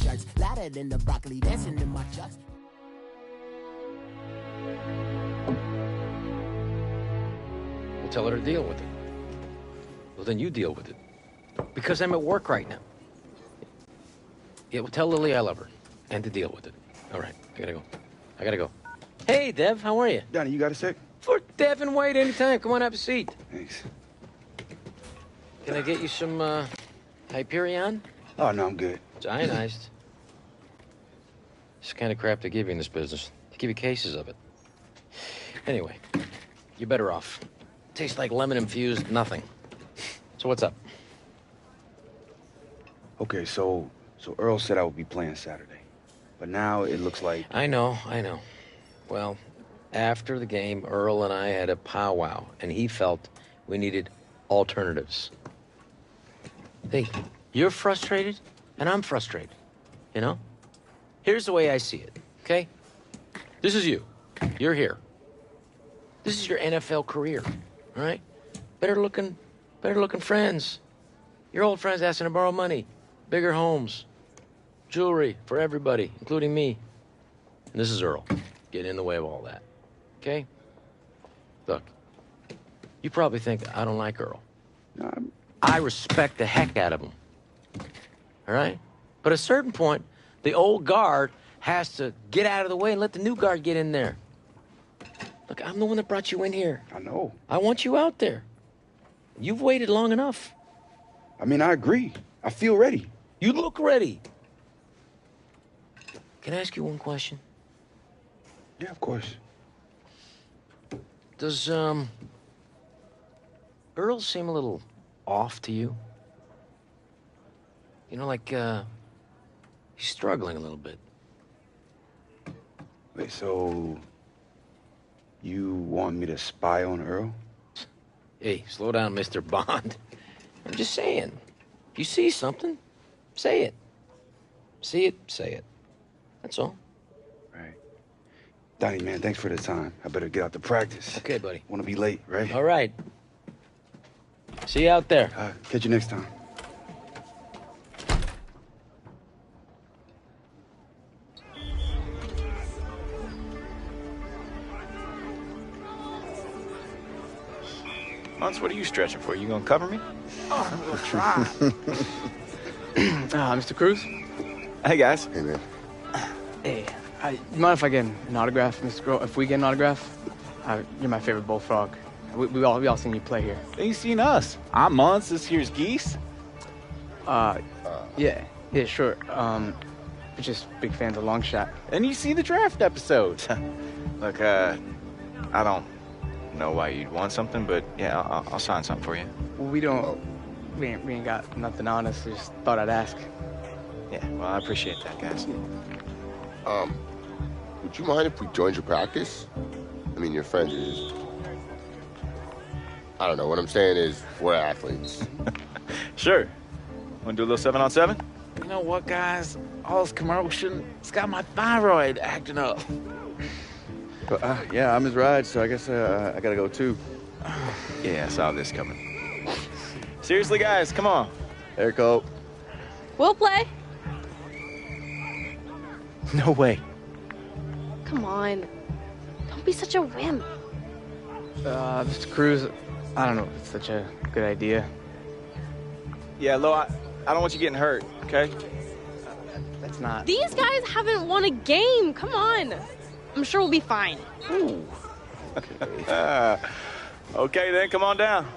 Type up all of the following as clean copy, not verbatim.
shirts. Louder than the broccoli dancing in my chucks. We'll tell her to deal with it. Well, then you deal with it. Because I'm at work right now. Yeah, well, tell Lily I love her. And to deal with it. All right, I gotta go. Hey, Dev, how are you? Donnie, you got a sec? For Devin, wait anytime. Come on, have a seat. Thanks. Can I get you some, Hyperion? Oh, no, I'm good. It's ionized. It's the kind of crap they give you in this business. They give you cases of it. Anyway, you're better off. Tastes like lemon-infused nothing. So what's up? Okay, so Earl said I would be playing Saturday. But now it looks like... I know. Well, after the game, Earl and I had a powwow, and he felt we needed alternatives. Hey, you're frustrated, and I'm frustrated, you know? Here's the way I see it, okay? This is you. You're here. This is your NFL career, all right? Better looking friends. Your old friends asking to borrow money. Bigger homes. Jewelry for everybody, including me. And this is Earl. Get in the way of all that, okay? Look, you probably think I don't like Earl. No, I respect the heck out of him, all right? But at a certain point, the old guard has to get out of the way and let the new guard get in there. Look, I'm the one that brought you in here. I know. I want you out there. You've waited long enough. I mean, I agree. I feel ready. You look ready. Can I ask you one question? Yeah, of course. Does, Earl seem a little off to you? You know, like, he's struggling a little bit. Wait, so... you want me to spy on Earl? Hey, slow down, Mr. Bond. I'm just saying. If you see something, say it. See it, say it. That's all. Right. Donnie, man, thanks for the time. I better get out to practice. Okay, buddy. Want to be late, right? All right. See you out there. Catch you next time. Mons, what are you stretching for? You gonna cover me? Oh, I'm gonna try. Mr. Cruz? Hey, guys. Hey, man. Hey, you mind if I get an autograph, Mr. Grohl? If we get an autograph? You're my favorite bullfrog. We all seen you play here. You seen us. I'm Mons, this here's Geese. Yeah, sure. We're just big fans of Long Shot. And you see the draft episodes. Look, I don't know why you'd want something, but yeah, I'll sign something for you. Well, we ain't got nothing on us. Just thought I'd ask. Yeah, well, I appreciate that, guys. Would you mind if we joined your practice? I mean, your friends are just... I don't know. What I'm saying is, we're athletes. Sure. Want to do a little 7-on-7? You know what, guys? All this commotion, it's got my thyroid acting up. Yeah, I'm his ride, so I guess I gotta go too. Yeah, I saw this coming. Seriously, guys, come on. There, Cole. We'll play. No way. Come on. Don't be such a wimp. Mr. Cruz, I don't know if it's such a good idea. Yeah, Lo, I don't want you getting hurt, okay? That's not... These guys haven't won a game. Come on. I'm sure we'll be fine. Ooh. Okay, then, come on down.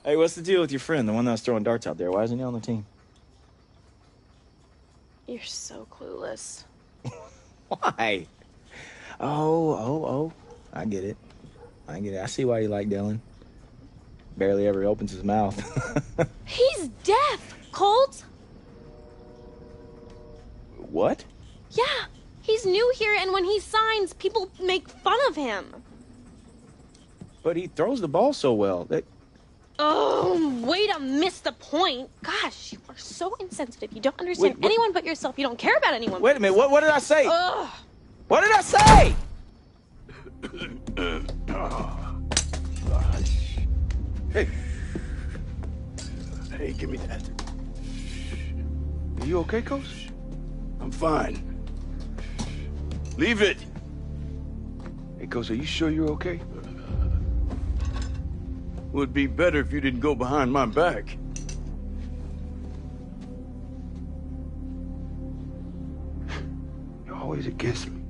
Hey, what's the deal with your friend, the one that was throwing darts out there? Why isn't he on the team? You're so clueless. Why? Oh. I get it. I see why you like Dylan. Barely ever opens his mouth. He's deaf, Colt. What? Yeah, he's new here, and when he signs, people make fun of him. But he throws the ball so well. Oh, way to miss the point. Gosh, you are so insensitive. You don't understand anyone but yourself. You don't care about anyone. Wait a minute, what did I say? Ugh. What did I say? Hey, give me that. Are you okay, Coach? I'm fine. Leave it. Hey, Coach, are you sure you're okay? Would be better if you didn't go behind my back. You're always against me.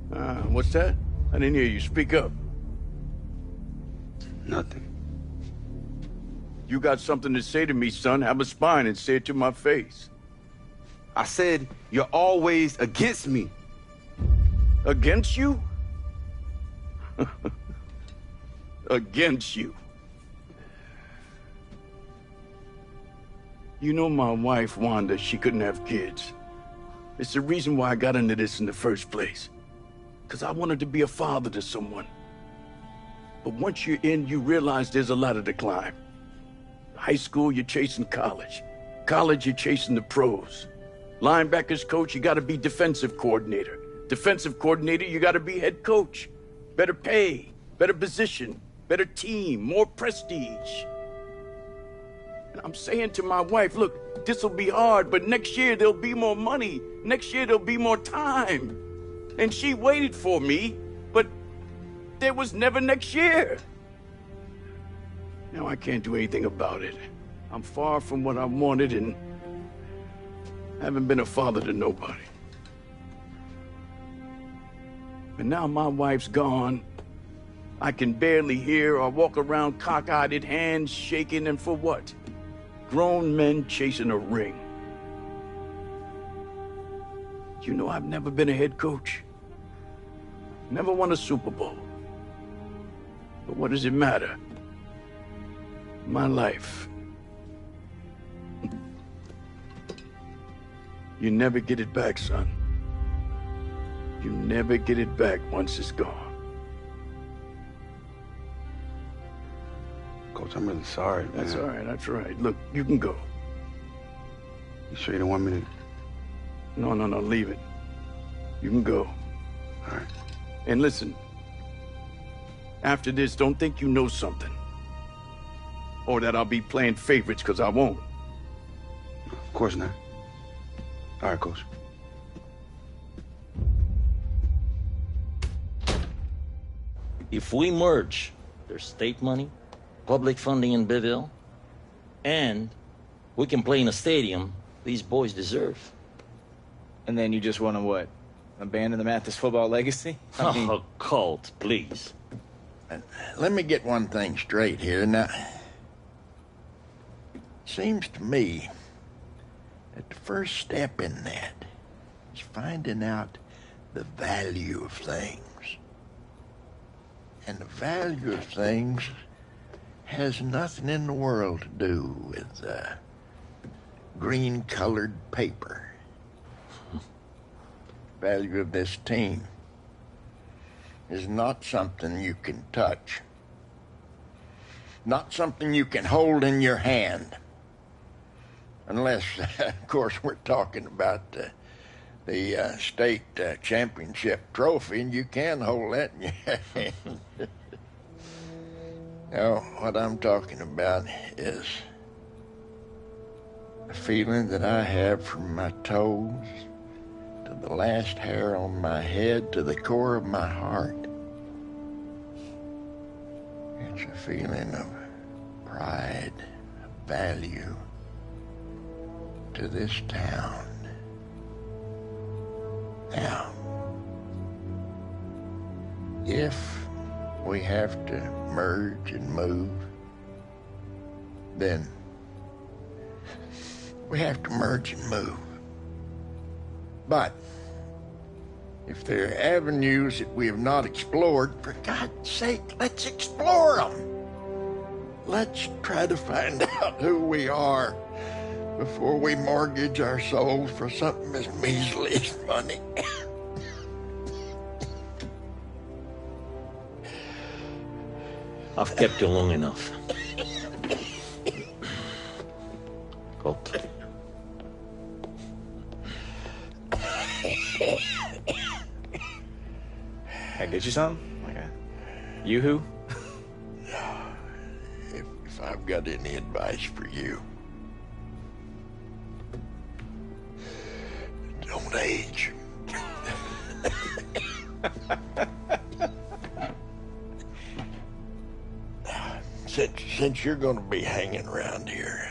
What's that? I didn't hear you. Speak up. Nothing. You got something to say to me, son, have a spine and say it to my face. I said you're always against me. Against you? Against you. You know my wife, Wanda, she couldn't have kids. It's the reason why I got into this in the first place. Because I wanted to be a father to someone. But once you're in, you realize there's a ladder to climb. High school, you're chasing college. College, you're chasing the pros. Linebackers coach, you gotta be defensive coordinator. Defensive coordinator, you gotta be head coach. Better pay, better position, better team, more prestige. And I'm saying to my wife, look, this'll be hard, but next year there'll be more money. Next year there'll be more time. And she waited for me, but there was never next year. Now I can't do anything about it. I'm far from what I wanted and haven't been a father to nobody. But now my wife's gone. I can barely hear or walk around cockeyed, hands shaking, and for what? Grown men chasing a ring. You know, I've never been a head coach. Never won a Super Bowl. But what does it matter? My life. You never get it back, son. You never get it back once it's gone. Coach, I'm really sorry, man. That's all right, that's all right. Look, you can go. You sure you don't want me to? No, leave it. You can go. All right. And listen, after this, don't think you know something. Or that I'll be playing favorites, because I won't. Of course not. All right, Coach. If we merge, there's state money, public funding in Biville, and we can play in a stadium these boys deserve. And then you just want to what? Abandon the Mathis football legacy? I mean... Oh, Colt, please. Let me get one thing straight here. Now, seems to me that the first step in that is finding out the value of things. And the value of things has nothing in the world to do with green-colored paper. Value of this team is not something you can touch. Not something you can hold in your hand. Unless, of course, we're talking about the state championship trophy, and you can hold that in your hand. No, what I'm talking about is the feeling that I have from my toes to the last hair on my head to the core of my heart. It's a feeling of pride, of value to this town. Now, if we have to merge and move, then we have to merge and move. But if there are avenues that we have not explored, for God's sake, let's explore them. Let's try to find out who we are before we mortgage our souls for something as measly as money. I've kept you long enough. Colt. Hey, get you something? Like a Yoo-hoo? If I've got any advice for you, don't age. Since you're going to be hanging around here,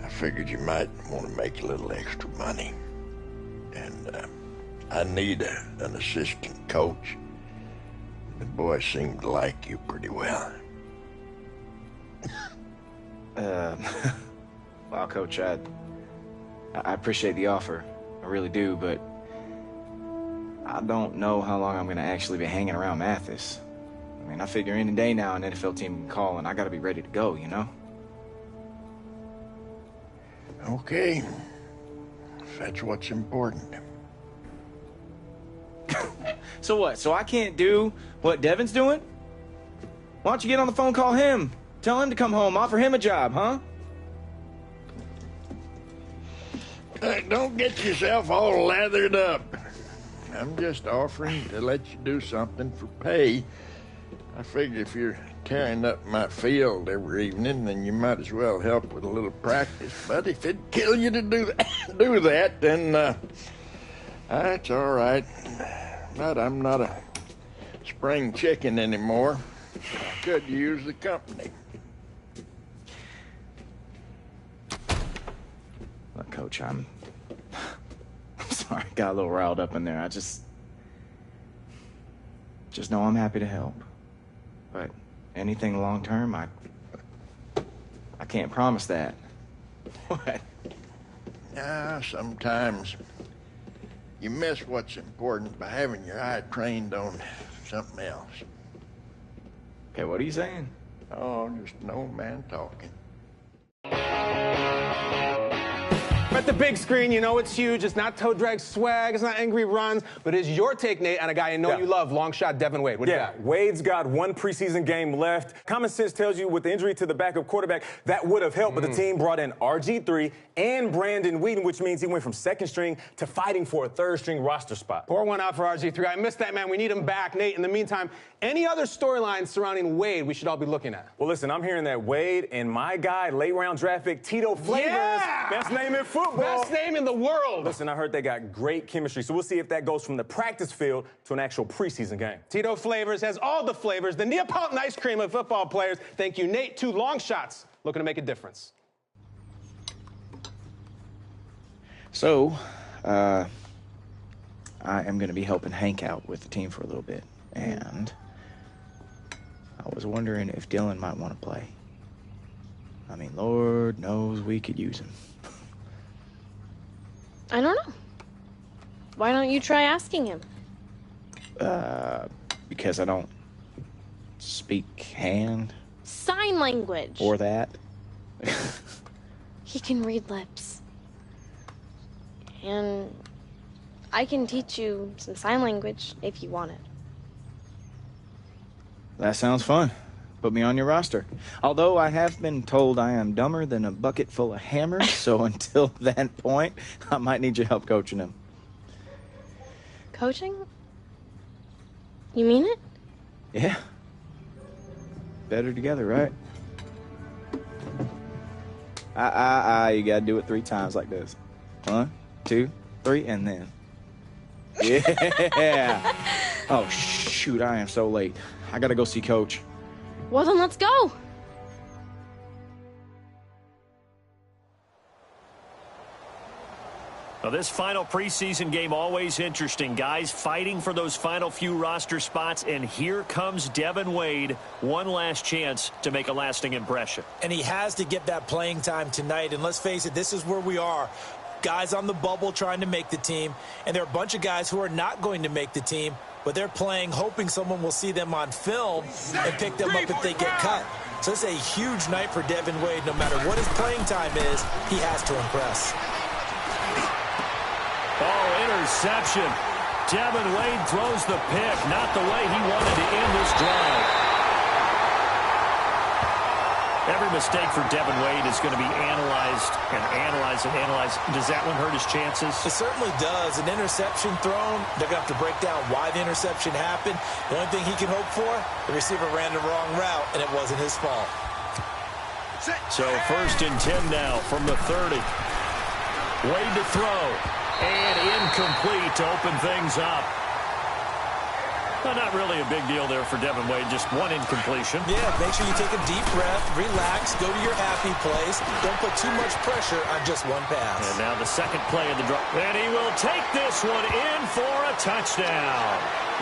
I figured you might want to make a little extra money. And I need an assistant coach. The boys seem to like you pretty well. Wow, Coach, I appreciate the offer. I really do, but I don't know how long I'm going to actually be hanging around Mathis. I mean, I figure any day now an NFL team can call, and I got to be ready to go, you know? Okay. If that's what's important. So what? So I can't do what Devin's doing? Why don't you get on the phone, call him? Tell him to come home, offer him a job, huh? Don't get yourself all lathered up. I'm just offering to let you do something for pay. I figure if you're tearing up my field every evening, then you might as well help with a little practice. But if it'd kill you to do that, then that's all right. But I'm not a spring chicken anymore. I could use the company. Look, Coach, I'm sorry, I got a little riled up in there. I just know I'm happy to help. But anything long term, I can't promise that. What? Sometimes you miss what's important by having your eye trained on something else. Okay, what are you saying? Oh, just an old man talking. At the big screen, you know it's huge. It's not toe drag swag. It's not angry runs. But it's your take, Nate, on a guy you know you love, long shot Devin Wade. What do you got? Wade's got one preseason game left. Common sense tells you with the injury to the backup quarterback, that would have helped. But the team brought in RG3 and Brandon Whedon, which means he went from second string to fighting for a third string roster spot. Pour one out for RG3. I missed that, man. We need him back. Nate, in the meantime, any other storylines surrounding Wade we should all be looking at? Well, listen, I'm hearing that Wade and my guy, late round draft pick, Tito Flavors, best name in football. Best name in the world. Listen, I heard they got great chemistry, so we'll see if that goes from the practice field to an actual preseason game. Tito Flavors has all the flavors, the Neapolitan ice cream of football players. Thank you, Nate. 2 long shots looking to make a difference. So, I am going to be helping Hank out with the team for a little bit. And I was wondering if Dylan might want to play. I mean, Lord knows we could use him. I don't know. Why don't you try asking him? Because I don't speak hand. Sign language. Or that. He can read lips. And I can teach you some sign language if you want it. That sounds fun. Put me on your roster. Although I have been told I am dumber than a bucket full of hammers, so until that point, I might need your help coaching him. Coaching? You mean it? Yeah. Better together, right? You gotta do it 3 times like this. 1, 2, 3, and then. Yeah. Oh, shoot, I am so late. I gotta go see Coach. Well, then let's go. Well, this final preseason game, always interesting. Guys fighting for those final few roster spots, and here comes Devin Wade. One last chance to make a lasting impression. And he has to get that playing time tonight, and let's face it, this is where we are. Guys on the bubble trying to make the team, and there are a bunch of guys who are not going to make the team, but they're playing hoping someone will see them on film and pick them up if they get cut. So it's a huge night for Devin Wade. No matter what his playing time is, he has to impress. Oh, interception. Devin Wade throws the pick, not the way he wanted to end this drive. Every mistake for Devin Wade is going to be analyzed and analyzed and analyzed. Does that one hurt his chances? It certainly does. An interception thrown, they're going to have to break down why the interception happened. The only thing he can hope for, the receiver ran the wrong route, and it wasn't his fault. So 1st and 10 now from the 30. Wade to throw. And incomplete to open things up. Well, not really a big deal there for Devin Wade, just one incompletion. Yeah, make sure you take a deep breath, relax, go to your happy place. Don't put too much pressure on just one pass. And now the second play of the drive. And he will take this one in for a touchdown.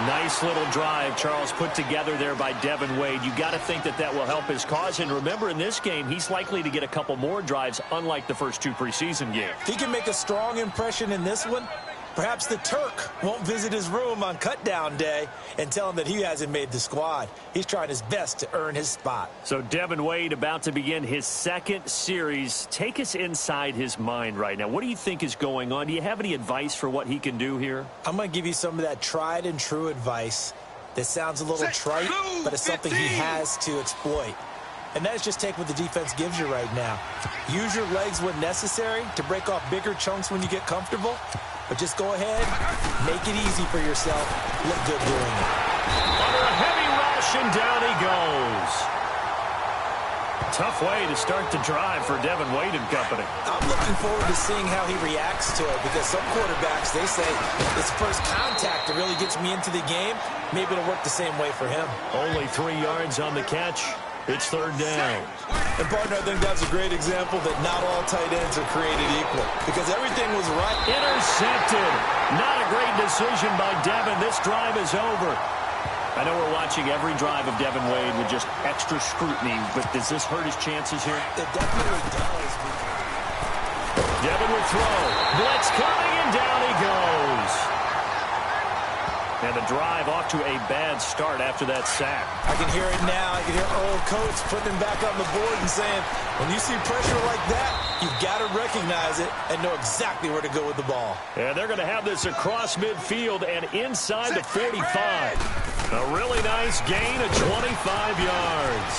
Nice little drive, Charles, put together there by Devin Wade. You got to think that that will help his cause. And remember, in this game, he's likely to get a couple more drives, unlike the first 2 preseason games. If he can make a strong impression in this one, perhaps the Turk won't visit his room on cutdown day and tell him that he hasn't made the squad. He's trying his best to earn his spot. So Devin Wade about to begin his second series. Take us inside his mind right now. What do you think is going on? Do you have any advice for what he can do here? I'm going to give you some of that tried and true advice that sounds a little trite, but it's something he has to exploit. And that's just take what the defense gives you right now. Use your legs when necessary to break off bigger chunks when you get comfortable. But just go ahead, make it easy for yourself. Look good doing it. Under a heavy rush, and down he goes. Tough way to start the drive for Devin Wade and company. I'm looking forward to seeing how he reacts to it, because some quarterbacks, they say, it's first contact that really gets me into the game. Maybe it'll work the same way for him. Only 3 yards on the catch. It's 3rd down. And, partner, I think that's a great example that not all tight ends are created equal, because everything was right. Intercepted. Not a great decision by Devin. This drive is over. I know we're watching every drive of Devin Wade with just extra scrutiny, but does this hurt his chances here? It definitely does. Devin will throw. Blitz coming, and down he goes. And the drive off to a bad start after that sack. I can hear it now. I can hear Earl Coates putting him back on the board and saying, when you see pressure like that, you've got to recognize it and know exactly where to go with the ball. And they're going to have this across midfield and inside the 45. A really nice gain of 25 yards.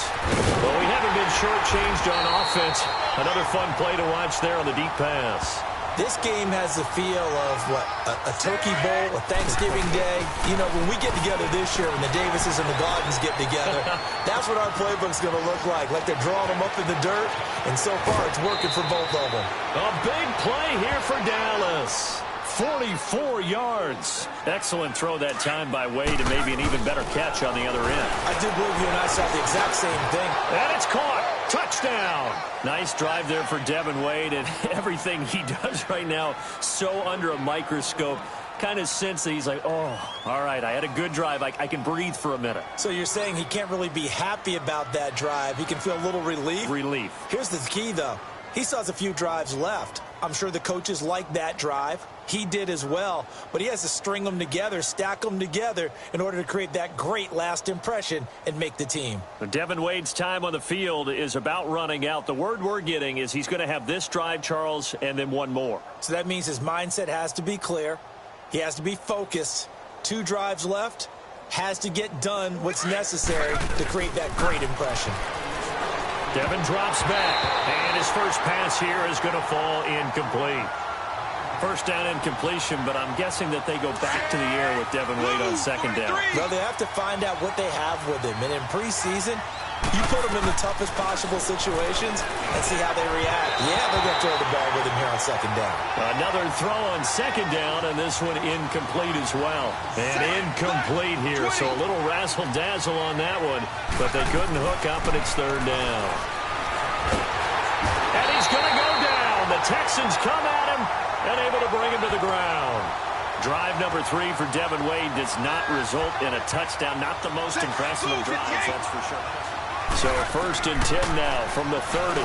Well, we haven't been shortchanged on offense. Another fun play to watch there on the deep pass. This game has the feel of, a Turkey Bowl, a Thanksgiving Day. You know, when we get together this year, when the Davises and the Gardens get together, that's what our playbook's going to look like they're drawing them up in the dirt, and so far it's working for both of them. A big play here for Dallas. 44 yards. Excellent throw that time by Wade, and maybe an even better catch on the other end. I do believe you and I saw the exact same thing. And it's caught. Touchdown. Nice drive there for Devin Wade, and everything he does right now so under a microscope. Kind of sense that he's like, oh, all right, I had a good drive. I can breathe for a minute. So you're saying he can't really be happy about that drive. He can feel a little relief? Relief. Here's the key, though. He still has a few drives left. I'm sure the coaches like that drive. He did as well. But he has to string them together, stack them together in order to create that great last impression and make the team. Devin Wade's time on the field is about running out. The word we're getting is he's going to have this drive, Charles, and then one more. So that means his mindset has to be clear. He has to be focused. 2 drives left. Has to get done what's necessary to create that great impression. Devin drops back, and his first pass here is going to fall incomplete. First down incompletion, but I'm guessing that they go back to the air with Devin Wade on second down. Well, they have to find out what they have with him. And in preseason, you put them in the toughest possible situations and see how they react. Yeah, they're going to throw the ball with him here on second down. Another throw on second down, and this one incomplete as well. And incomplete here, so a little razzle-dazzle on that one, but they couldn't hook up, and it's third down. And he's going to go down. The Texans come at him. and able to bring him to the ground. Drive number 3 for Devin Wade does not result in a touchdown. Not the most impressive of drives, that's for sure. So 1st and 10 now from the 30.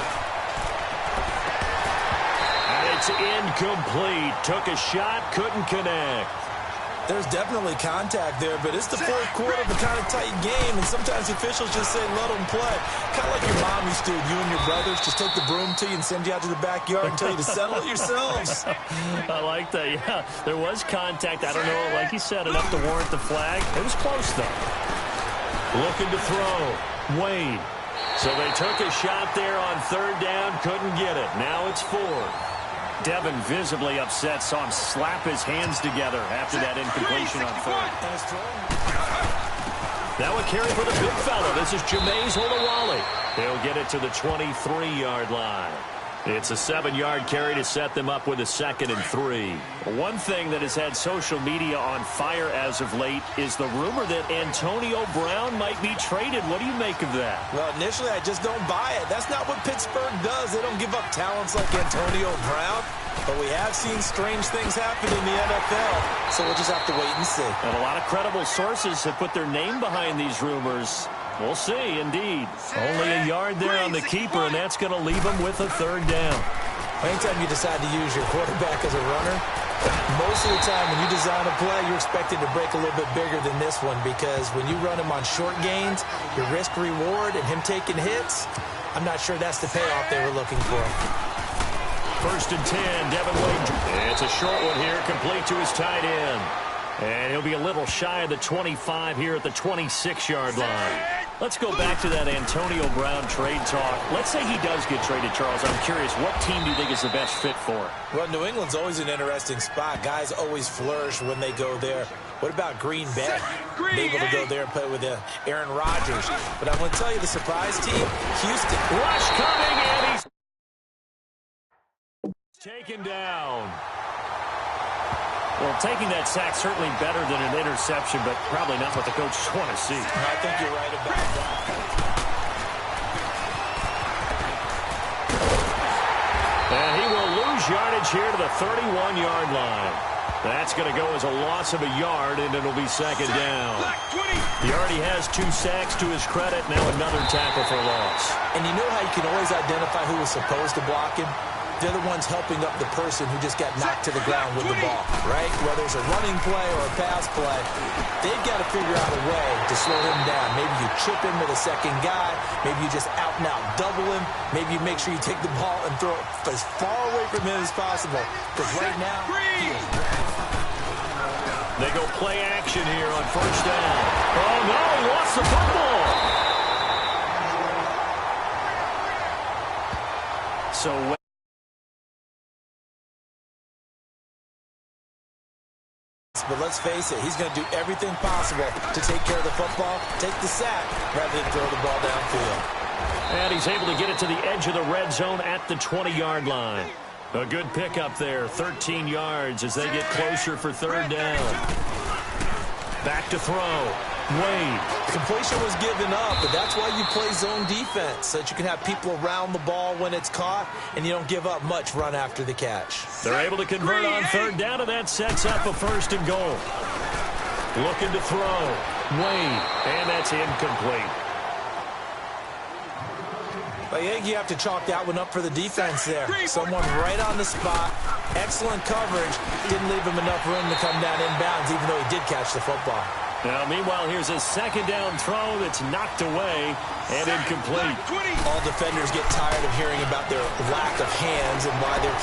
And it's incomplete. Took a shot, couldn't connect. There's definitely contact there, but it's the fourth quarter of a kind of tight game, and sometimes officials just say, let them play. Kind of like your mom used to, you and your brothers just take the broom to you and send you out to the backyard and tell you to settle it yourselves. I like that, yeah. There was contact. I don't know, like you said, enough to warrant the flag. It was close, though. Looking to throw. Wade. So they took a shot there on 3rd down, couldn't get it. Now it's 4th. Devin visibly upset, saw him slap his hands together after that incompletion on 3rd. Now a carry for the big fella. This is Jameis Olawale. He'll get it to the 23-yard line. It's a 7-yard carry to set them up with a 2nd and 3. One thing that has had social media on fire as of late is the rumor that Antonio Brown might be traded. What do you make of that? Well, initially, I just don't buy it. That's not what Pittsburgh does. They don't give up talents like Antonio Brown. But we have seen strange things happen in the NFL, so we'll just have to wait and see. And a lot of credible sources have put their name behind these rumors. We'll see, indeed. Only a yard there on the keeper, and that's going to leave him with a 3rd down. Anytime you decide to use your quarterback as a runner, most of the time when you design a play, you're expected to break a little bit bigger than this one, because when you run him on short gains, your risk-reward and him taking hits, I'm not sure that's the payoff they were looking for. 1st and 10, Devin Wade. It's a short one here, complete to his tight end. And he'll be a little shy of the 25 here at the 26-yard line. Let's go back to that Antonio Brown trade talk. Let's say he does get traded, Charles. I'm curious, what team do you think is the best fit for him? Well, New England's always an interesting spot. Guys always flourish when they go there. What about Green Bay? Able to go there and play with Aaron Rodgers. But I'm going to tell you the surprise team, Houston. Rush coming, and he's taken down. Well, taking that sack certainly better than an interception, but probably not what the coaches want to see. I think you're right about that. And he will lose yardage here to the 31-yard line. That's going to go as a loss of a yard, and it'll be 2nd down. He already has 2 sacks to his credit. Now another tackle for loss. And you know how you can always identify who was supposed to block him? They're the ones helping up the person who just got knocked to the ground with the ball, right? Whether it's a running play or a pass play, they've got to figure out a way to slow him down. Maybe you chip him with a second guy. Maybe you just out-and-out double him. Maybe you make sure you take the ball and throw it as far away from him as possible. Because right now, he is... They go play action here on 1st down. Oh, no, he lost the football. So... But let's face it, he's going to do everything possible to take care of the football, take the sack, rather than throw the ball downfield. And he's able to get it to the edge of the red zone at the 20-yard line. A good pickup there, 13 yards as they get closer for 3rd down. Back to throw. Wade. Completion was given up, but that's why you play zone defense, so that you can have people around the ball when it's caught, and you don't give up much run after the catch. They're able to convert on 3rd down, and that sets up a 1st and goal. Looking to throw. Wade, and that's incomplete. I think you have to chalk that one up for the defense there. Someone right on the spot. Excellent coverage. Didn't leave him enough room to come down inbounds, even though he did catch the football. Now, meanwhile, here's a 2nd down throw that's knocked away and incomplete. All defenders get tired of hearing about their lack of hands and why they're...